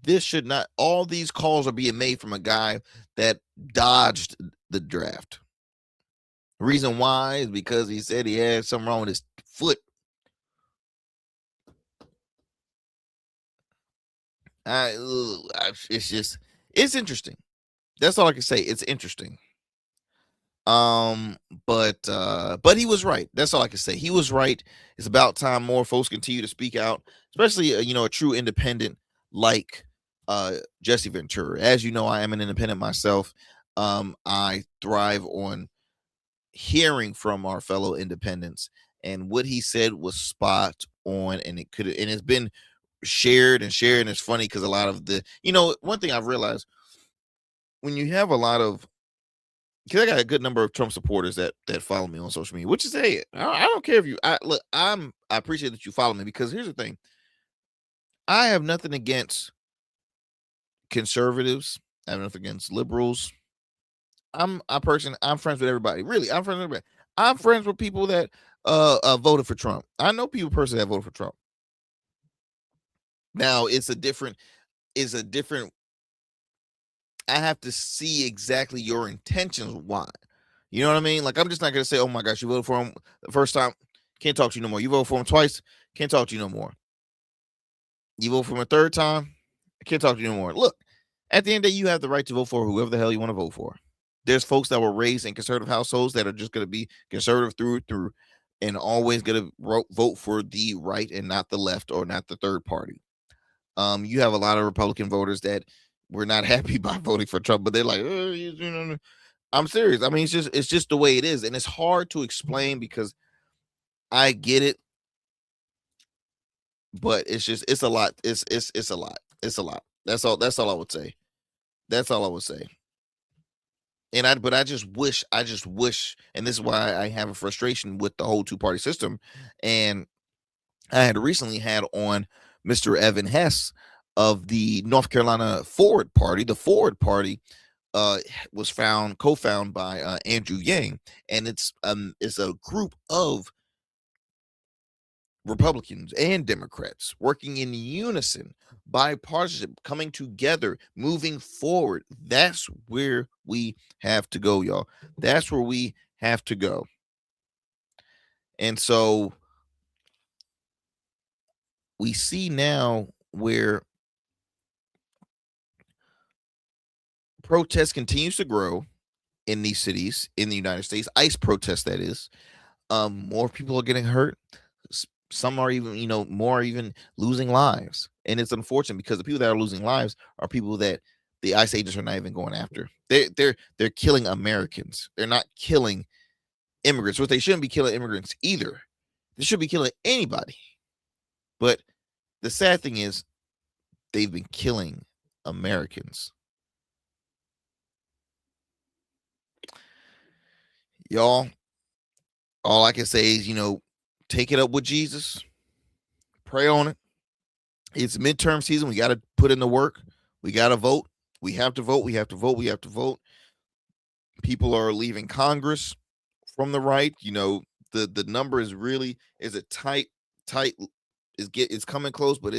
this should not, all these calls are being made from a guy that dodged the draft. The reason why is because he said he had something wrong with his foot. It's interesting. That's all I can say. It's interesting. But he was right. That's all I can say. He was right. It's about time more folks continue to speak out, especially a true independent like Jesse Ventura. As you know, I am an independent myself. I thrive on hearing from our fellow independents, and what he said was spot on, and it's been shared. And it's funny because a lot of the, one thing I've realized, when you have a lot of, because I got a good number of Trump supporters that follow me on social media, which is, hey, I don't care if you, I appreciate that you follow me, because here's the thing. I have nothing against conservatives. I have nothing against liberals. I'm friends with everybody. Really, I'm friends with everybody. I'm friends with people that voted for Trump. I know people personally that voted for Trump. Now it's a different. I have to see exactly your intentions. Why? You know what I mean? Like, I'm just not gonna say, oh my gosh, you voted for him the first time, can't talk to you no more. You voted for him twice, can't talk to you no more. You vote for him a third time, I can't talk to you no more. Look, at the end of the day, you have the right to vote for whoever the hell you want to vote for. There's folks that were raised in conservative households that are just going to be conservative through and always going to vote for the right and not the left or not the third party. You have a lot of Republican voters that were not happy by voting for Trump, but they're like, I'm serious. I mean, it's just the way it is. And it's hard to explain because I get it, but it's a lot. It's a lot. It's a lot. That's all I would say. That's all I would say. But I just wish, and this is why I have a frustration with the whole two-party system. And I had recently had on Mr. Evan Hess of the North Carolina Forward Party. The Forward Party was co-founded by Andrew Yang, and it's a group of Republicans and Democrats working in unison, bipartisanship, coming together, moving forward. That's where we have to go, y'all. That's where we have to go. And so we see now where protest continues to grow in these cities in the United States. ICE protests, that is. More people are getting hurt. Some are even, more even losing lives. And it's unfortunate because the people that are losing lives are people that the ICE agents are not even going after. They're killing Americans. They're not killing immigrants. What they shouldn't be killing immigrants either. They should be killing anybody. But the sad thing is they've been killing Americans. Y'all, all I can say is, take it up with Jesus. Pray on it. It's midterm season. We got to put in the work. We got to vote. We have to vote. We have to vote. We have to vote. People are leaving Congress from the right. The number is a tight. It's coming close, but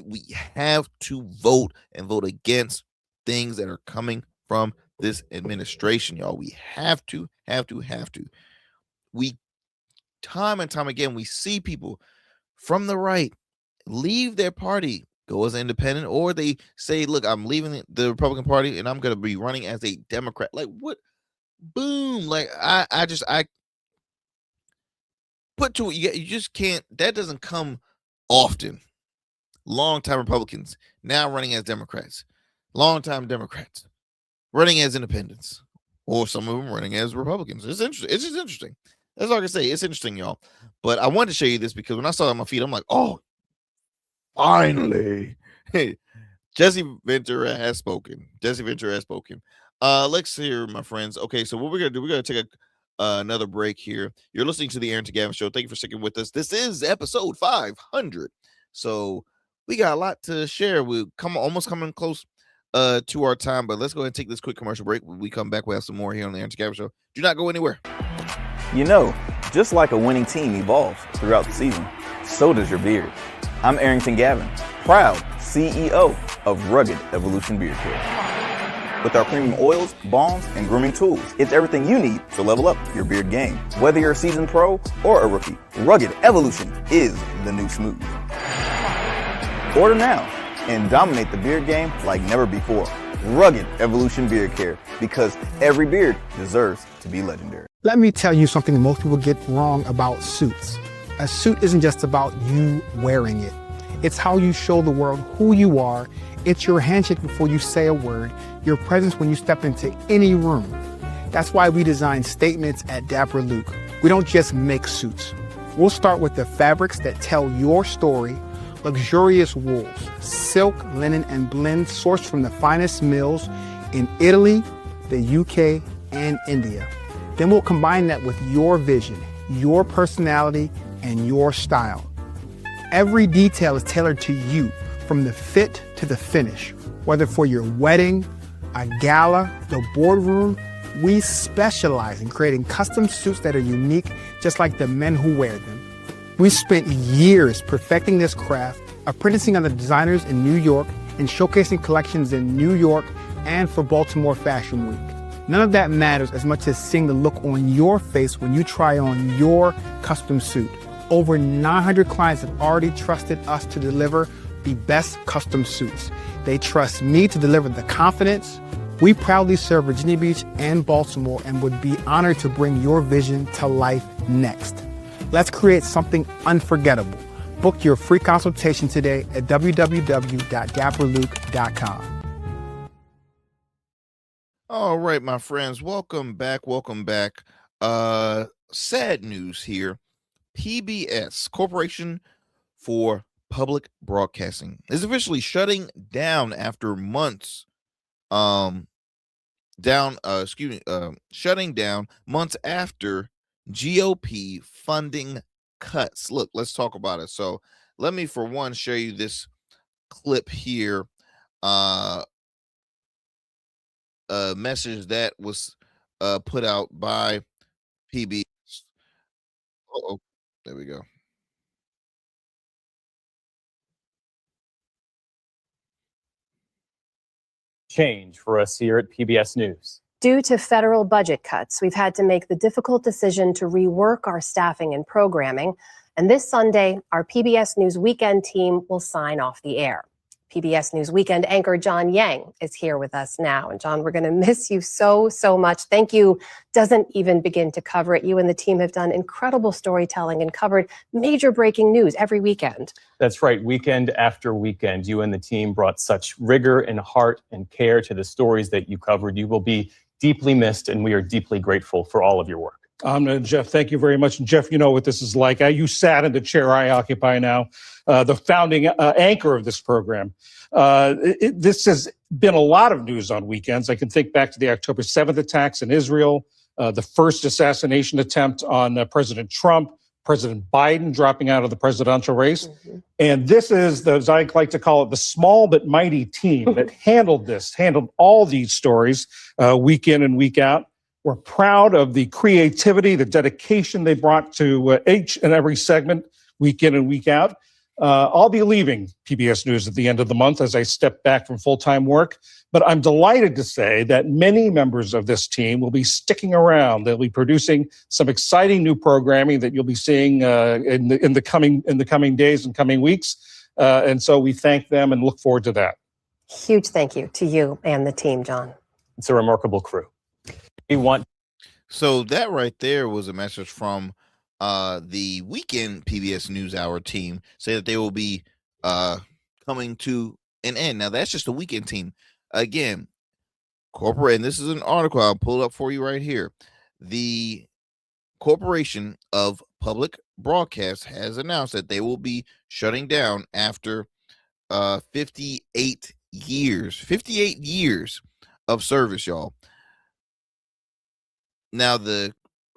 we have to vote and vote against things that are coming from this administration, y'all. We have to. We time and time again, we see people from the right leave their party, go as an independent, or they say, look, I'm leaving the Republican Party and I'm going to be running as a Democrat. Like, what? Boom. Like, I put to it. You just can't. That doesn't come often. Longtime Republicans now running as Democrats. Longtime Democrats running as independents. Or some of them running as Republicans. It's interesting. It's just interesting. That's all I can say. It's interesting, y'all. But I wanted to show you this because when I saw it on my feed, I'm like, oh, finally. Hey, Jesse Ventura has spoken. Let's hear, my friends. Okay, so what we're going to do, we're going to take another break here. You're listening to the Arrington Gavin Show. Thank you for sticking with us. This is episode 500. So we got a lot to share. We're almost coming close to our time, but let's go ahead and take this quick commercial break. When we come back, we'll have some more here on the Arrington Gavin Show. Do not go anywhere. Just like a winning team evolves throughout the season, so does your beard. I'm Arrington Gavin, proud CEO of Rugged Evolution Beard Care. With our premium oils, balms, and grooming tools, it's everything you need to level up your beard game. Whether you're a seasoned pro or a rookie, Rugged Evolution is the new smooth. Order now and dominate the beard game like never before. Rugged Evolution Beard Care, because every beard deserves to be legendary. Let me tell you something most people get wrong about suits. A suit isn't just about you wearing it. It's how you show the world who you are. It's your handshake before you say a word, your presence when you step into any room. That's why we design statements at Dapper Luke. We don't just make suits. We'll start with the fabrics that tell your story. Luxurious wools, silk, linen, and blends sourced from the finest mills in Italy, the UK, and India. Then we'll combine that with your vision, your personality, and your style. Every detail is tailored to you, from the fit to the finish. Whether for your wedding, a gala, the boardroom, we specialize in creating custom suits that are unique, just like the men who wear them. We spent years perfecting this craft, apprenticing under designers in New York and showcasing collections in New York and for Baltimore Fashion Week. None of that matters as much as seeing the look on your face when you try on your custom suit. Over 900 clients have already trusted us to deliver the best custom suits. They trust me to deliver the confidence, We proudly serve Virginia Beach and Baltimore and would be honored to bring your vision to life next. Let's create something unforgettable. Book your free consultation today at www.dapperluke.com. All right, my friends, welcome back. Welcome back. Sad news here. PBS, Corporation for Public Broadcasting, is officially shutting down after months. Shutting down months after GOP funding cuts. Look, let's talk about it. So let me, for one, show you this clip here. A message that was put out by PBS. Oh, there we go. Change for us here at PBS News. Due to federal budget cuts, we've had to make the difficult decision to rework our staffing and programming. And this Sunday, our PBS News Weekend team will sign off the air. PBS News Weekend anchor John Yang is here with us now. And John, we're going to miss you so much. Thank you. Doesn't even begin to cover it. You and the team have done incredible storytelling and covered major breaking news every weekend. That's right. Weekend after weekend, you and the team brought such rigor and heart and care to the stories that you covered. You will be deeply missed, and we are deeply grateful for all of your work. Jeff, thank you very much. And Jeff, you know what this is like. You sat in the chair I occupy now, the founding anchor of this program. This has been a lot of news on weekends. I can think back to the October 7th attacks in Israel, the first assassination attempt on President Trump, President Biden dropping out of the presidential race. Mm-hmm. And this is, as I like to call it, the small but mighty team that handled all these stories week in and week out. We're proud of the creativity, the dedication they brought to each and every segment, week in and week out. I'll be leaving PBS News at the end of the month as I step back from full-time work, but I'm delighted to say that many members of this team will be sticking around. They'll be producing some exciting new programming that you'll be seeing in the coming days and coming weeks. And so we thank them and look forward to that. Huge thank you to you and the team, John. It's a remarkable crew. So that right there was a message from the weekend PBS NewsHour team, say that they will be coming to an end. Now that's just a weekend team. Again, corporate, and this is an article I'll pull it up for you right here. The Corporation of Public Broadcast has announced that they will be shutting down after 58 years of service, y'all. Now, the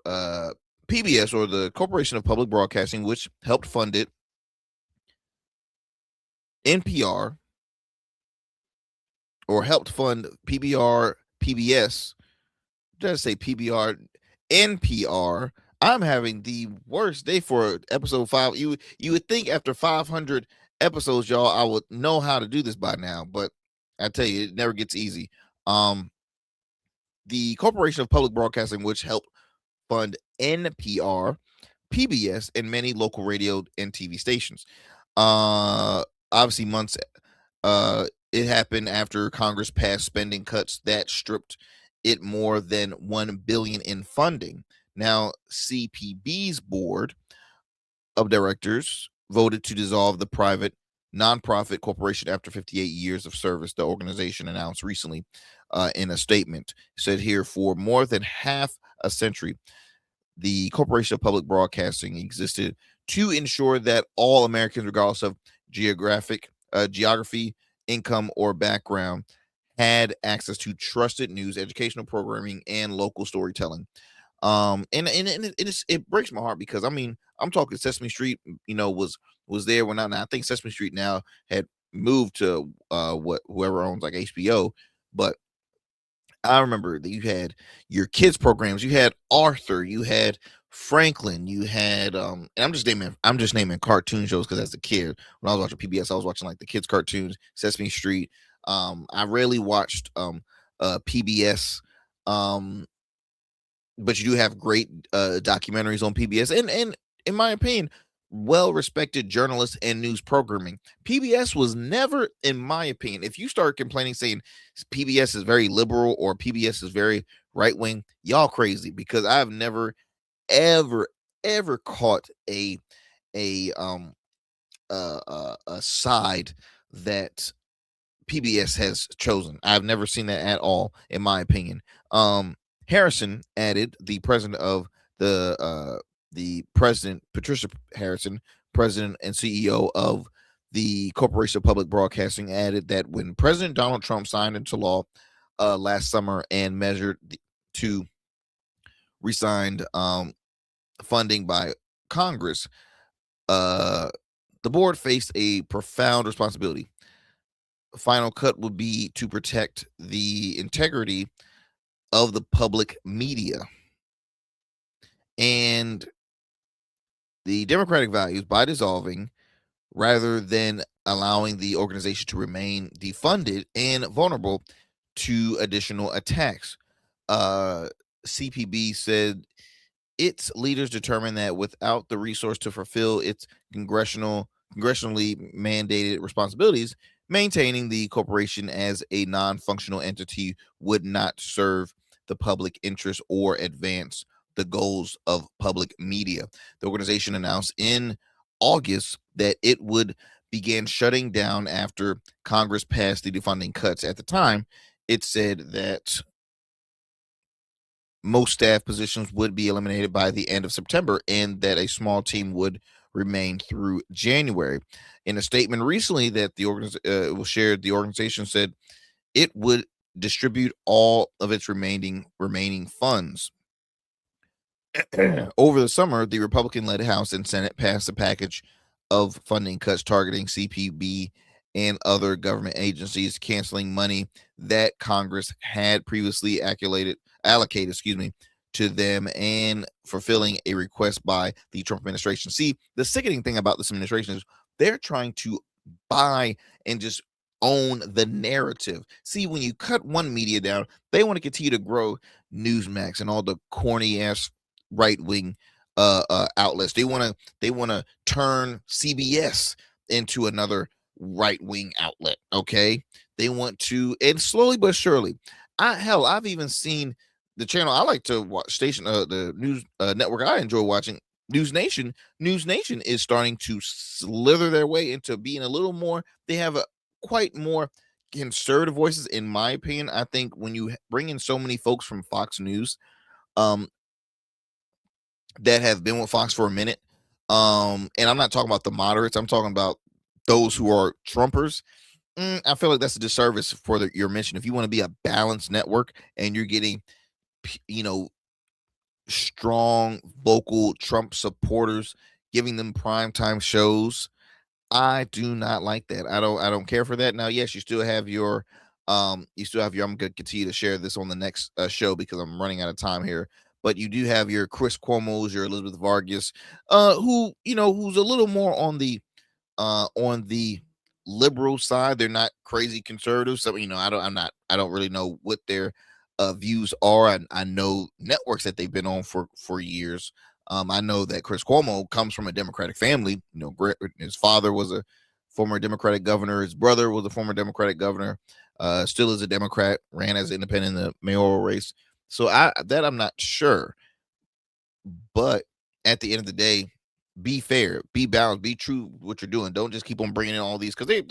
PBS, or the Corporation of Public Broadcasting, which helped fund it, NPR, or helped fund PBS, did I say PBR, NPR? I'm having the worst day for episode 5. You would think after 500 episodes, y'all, I would know how to do this by now, but I tell you, it never gets easy. The Corporation of Public Broadcasting, which helped fund NPR, PBS, and many local radio and TV stations. Obviously, it happened after Congress passed spending cuts that stripped it more than $1 billion in funding. Now, CPB's board of directors voted to dissolve the private nonprofit corporation after 58 years of service. The organization announced recently in a statement, said here, for more than half a century, the Corporation of Public Broadcasting existed to ensure that all Americans, regardless of geography, income, or background, had access to trusted news, educational programming, and local storytelling. It breaks my heart because, I mean, I'm talking Sesame Street, was there when I think Sesame Street now had moved to whoever owns like HBO, but I remember that you had your kids programs, you had Arthur, you had Franklin, you had and I'm just naming cartoon shows because as a kid, when I was watching PBS, I was watching like the kids cartoons, Sesame Street. I rarely watched PBS, but you do have great documentaries on PBS, and in my opinion, well-respected journalists and news programming. PBS was never, in my opinion, if you start complaining saying PBS is very liberal or PBS is very right-wing, y'all crazy, because I've never ever caught a side that PBS has chosen. I've never seen that at all, in my opinion. Harrison added, the president of Patricia Harrison, president and CEO of the Corporation of Public Broadcasting, added that when President Donald Trump signed into law last summer and measured to re-signed funding by Congress, the board faced a profound responsibility. The final cut would be to protect the integrity of the public media and the democratic values by dissolving rather than allowing the organization to remain defunded and vulnerable to additional attacks. CPB said its leaders determined that without the resource to fulfill its congressionally mandated responsibilities, maintaining the corporation as a non-functional entity would not serve the public interest or advance the goals of public media. The organization announced in August that it would begin shutting down after Congress passed the defunding cuts. At the time, it said that most staff positions would be eliminated by the end of September and that a small team would remain through January. In a statement recently that the organization said it would distribute all of its remaining funds. Over the summer, the Republican-led House and Senate passed a package of funding cuts targeting CPB and other government agencies, canceling money that Congress had previously allocated to them and fulfilling a request by the Trump administration. See, the sickening thing about this administration is they're trying to buy and just own the narrative. See, when you cut one media down, they want to continue to grow Newsmax and all the corny ass right-wing outlets. They want to turn CBS into another right-wing outlet. Okay, they want to, and slowly but surely, I've even seen the channel I like to watch, the news network I enjoy watching, News Nation. News Nation is starting to slither their way into being a little more. They have quite more conservative voices, in my opinion. I think when you bring in so many folks from Fox News, that have been with Fox for a minute, and I'm not talking about the moderates, I'm talking about those who are Trumpers. I feel like that's a disservice for your mission. If you want to be a balanced network and you're getting, strong vocal Trump supporters, giving them primetime shows, I do not like that. I don't care for that. Now, yes, you still have your I'm going to continue to share this on the next show because I'm running out of time here. But you do have your Chris Cuomo's, your Elizabeth Vargas, who's a little more on the liberal side. They're not crazy conservative. So, I don't really know what their views are. I know networks that they've been on for years. I know that Chris Cuomo comes from a Democratic family. His father was a former Democratic governor. His brother was a former Democratic governor. Still is a Democrat. Ran as independent in the mayoral race. So I'm not sure, but at the end of the day, be fair, be balanced, be true what you're doing. Don't just keep on bringing in all these, because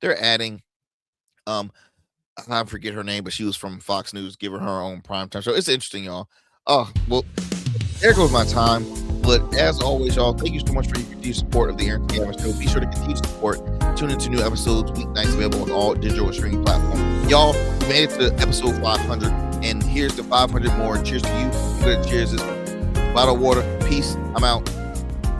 they're adding. I forget her name, but she was from Fox News. Give her own primetime show. It's interesting, y'all. Oh well, there goes my time. But as always, y'all, thank you so much for your continued support of the Arrington Gavin Show. Be sure to continue to support. Tune into new episodes weeknights available on all digital streaming platforms. Y'all, we made it to episode 500, and here's the 500 more. Cheers to you. Good cheers. This bottle of water. Peace. I'm out.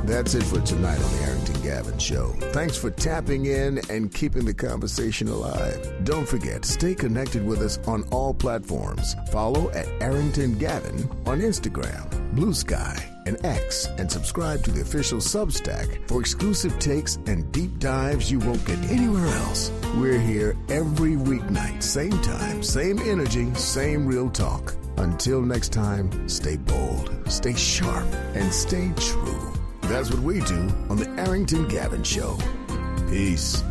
That's it for tonight on the Arrington Gavin Show. Thanks for tapping in and keeping the conversation alive. Don't forget, stay connected with us on all platforms. Follow at Arrington Gavin on Instagram, Blue Sky, and X, and subscribe to the official Substack for exclusive takes and deep dives you won't get anywhere else. We're here every weeknight, same time, same energy, same real talk. Until next time, stay bold, stay sharp, and stay true. That's what we do on the Arrington Gavin Show. Peace.